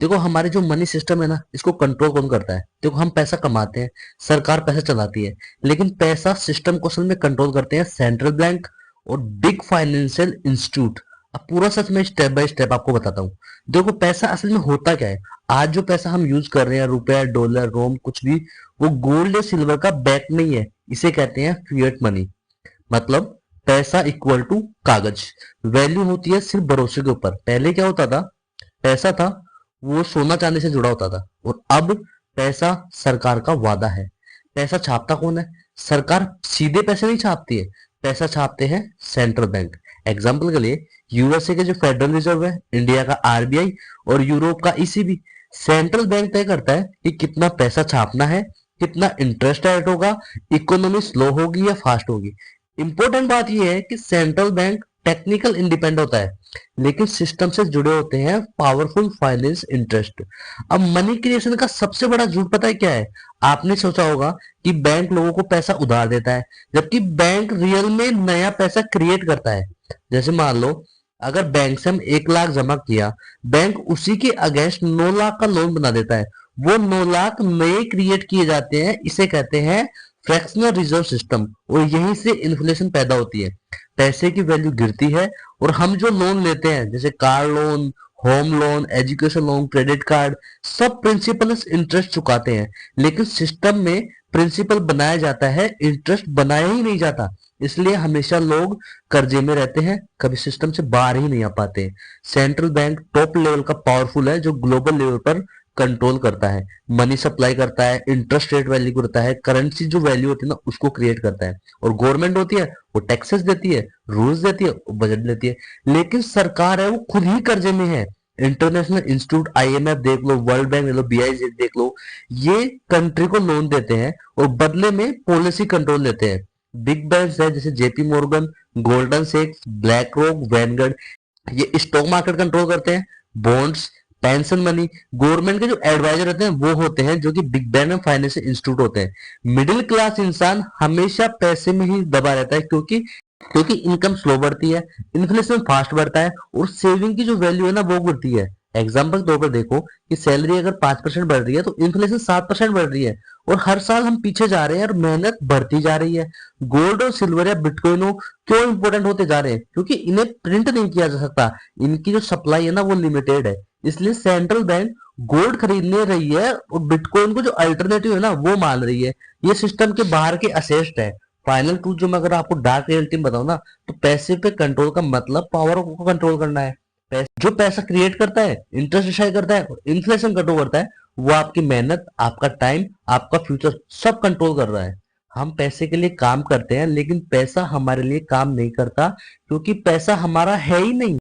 देखो हमारे जो मनी सिस्टम है ना, इसको कंट्रोल कौन करता है? देखो हम पैसा कमाते हैं, सरकार पैसा चलाती है, लेकिन पैसा सिस्टम को असल में कंट्रोल करते हैं सेंट्रल बैंक और बिग फाइनेंशियल इंस्टीट्यूट। अब पूरा सच में स्टेप बाय स्टेप आपको बताता हूँ। देखो पैसा असल में होता क्या है? आज जो पैसा हम यूज कर रहे हैं, रुपया, डॉलर, रोम, कुछ भी, वो गोल्ड या सिल्वर का बैक नहीं है। इसे कहते हैं फिएट मनी। मतलब पैसा इक्वल टू कागज। वैल्यू होती है सिर्फ भरोसे के ऊपर। पहले क्या होता था? पैसा था वो सोना चांदी से जुड़ा होता था, और अब पैसा सरकार का वादा है। पैसा छापता कौन है? सरकार सीधे पैसे नहीं छापती है, पैसा छापते हैं सेंट्रल बैंक। एग्जाम्पल के लिए यूएसए के जो फेडरल रिजर्व है, इंडिया का आरबीआई और यूरोप का ईसीबी। सेंट्रल बैंक तय करता है कि कितना पैसा छापना है, कितना इंटरेस्ट रेट होगा, इकोनॉमी स्लो होगी या फास्ट होगी। इंपॉर्टेंट बात यह है कि सेंट्रल बैंक टेक्निकल इंडिपेंडेंट होता है, लेकिन सिस्टम से जुड़े होते हैं पावरफुल फाइनेंस इंटरेस्ट। अब मनी क्रिएशन का सबसे बड़ा झूठ पता है क्या है? आपने सोचा होगा कि बैंक लोगों को पैसा उधार देता है, जबकि बैंक रियल में नया पैसा क्रिएट करता है। जैसे मान लो अगर बैंक से हम 1 लाख जमा किया, बैंक उसी के अगेंस्ट 9 लाख का लोन बना देता है। वो 9 लाख नए क्रिएट किए जाते हैं। इसे कहते हैं फ्रैक्शनल रिजर्व सिस्टम, और यहीं से इन्फ्लेशन पैदा होती है। पैसे की वैल्यू गिरती है, और हम जो लोन लेते हैं जैसे car loan, home loan, education loan, credit card, सब प्रिंसिपल इंटरेस्ट चुकाते हैं। लेकिन सिस्टम में प्रिंसिपल बनाया जाता है, इंटरेस्ट बनाया ही नहीं जाता। इसलिए हमेशा लोग कर्जे में रहते हैं, कभी सिस्टम से बाहर ही नहीं आ पाते। सेंट्रल बैंक टॉप लेवल का पावरफुल है, जो ग्लोबल लेवल पर कंट्रोल करता है, मनी सप्लाई करता है, इंटरेस्ट रेट वैल्यू करता है, करेंसी जो वैल्यू होती है ना उसको क्रिएट करता है। और गवर्नमेंट होती है वो टैक्सेस देती है, रूल्स देती है, बजट देती है। लेकिन सरकार है वो खुद ही कर्जे में है। इंटरनेशनल इंस्टीट्यूट, आईएमएफ देख लो, वर्ल्ड बैंक देख लो, बीआईजी देख लो, ये कंट्री को लोन देते हैं और बदले में पॉलिसी कंट्रोल लेते हैं। बिग बैंक्स है जैसे JP Morgan, golden sex, black rock, Vanguard, ये स्टॉक मार्केट कंट्रोल करते हैं। बॉन्ड्स, पेंशन मनी, गवर्नमेंट के जो एडवाइजर होते हैं वो होते हैं जो कि big bank and financial institute होते हैं। मिडिल क्लास इंसान हमेशा पैसे में ही दबा रहता है, क्योंकि इनकम स्लो बढ़ती है, इन्फ्लेशन फास्ट बढ़ता है, और सेविंग की जो वैल्यू है ना वो गिरती है। एग्जाम्पल के तौर पर देखो कि सैलरी अगर 5% बढ़ रही है तो इन्फ्लेशन 7% बढ़ रही है, और हर साल हम पीछे जा रहे हैं और मेहनत बढ़ती जा रही है। गोल्ड और सिल्वर या बिटकॉइन क्यों इंपोर्टेंट होते जा रहे हैं? क्योंकि इन्हें प्रिंट नहीं किया जा सकता, इनकी जो सप्लाई है ना वो लिमिटेड है। इसलिए सेंट्रल बैंक गोल्ड खरीदने रही है और बिटकॉइन को जो अल्टरनेटिव है ना वो मान रही है। ये सिस्टम के बाहर के असेस्ट है। फाइनल ट्रूथ जो मैं अगर आपको डार्क रियलिटी में बताऊं ना, तो पैसे पे कंट्रोल का मतलब पावर को कंट्रोल करना है। जो पैसा क्रिएट करता है, इंटरेस्ट डिसाइड करता है और इन्फ्लेशन कंट्रोल करता है, वो आपकी मेहनत, आपका टाइम, आपका फ्यूचर सब कंट्रोल कर रहा है। हम पैसे के लिए काम करते हैं, लेकिन पैसा हमारे लिए काम नहीं करता, क्योंकि पैसा हमारा है ही नहीं।